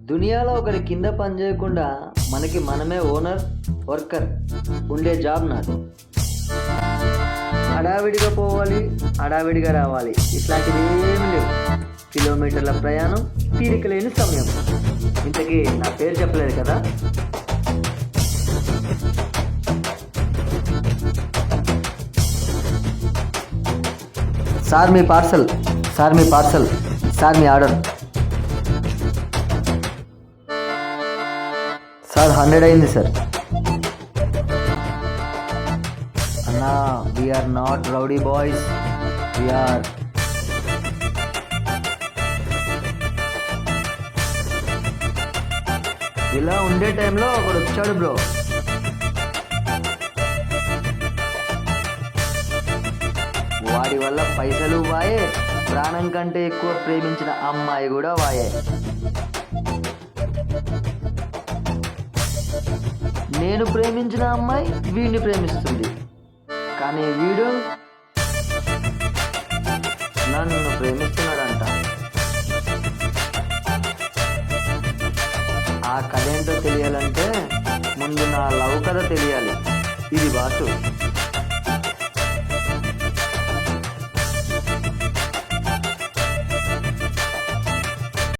దునియాలో ఒకరి కింద పని చేయకుండా మనకి మనమే ఓనర్ వర్కర్ ఉండే జాబ్ నాది. హడావిడిగా పోవాలి, హడావిడిగా రావాలి, ఇట్లాంటివి ఏమి లేవు. కిలోమీటర్ల ప్రయాణం, తీరిక లేని సమయం. ఇంతకీ నా పేరు చెప్పలేదు కదా. సార్ మీ పార్సల్, సార్ మీ పార్సల్, సార్ మీ ఆర్డర్. సార్ 100 అయింది సార్. అన్నా, we're not rowdy boys, we're ఇలా ఉండే టైంలో ఒకడు వచ్చాడు బ్రో. వాడి వల్ల పైసలు వాయే, ప్రాణం కంటే ఎక్కువ ప్రేమించిన అమ్మాయి కూడా వాయే. నేను ప్రేమించిన అమ్మాయి వీడిని ప్రేమిస్తుంది, కానీ వీడు నన్ను ప్రేమిస్తున్నాడంట. ఆ కథ ఏంటో తెలియాలంటే ముందు నా లవ్ కథ తెలియాలి. ఇది బాసు.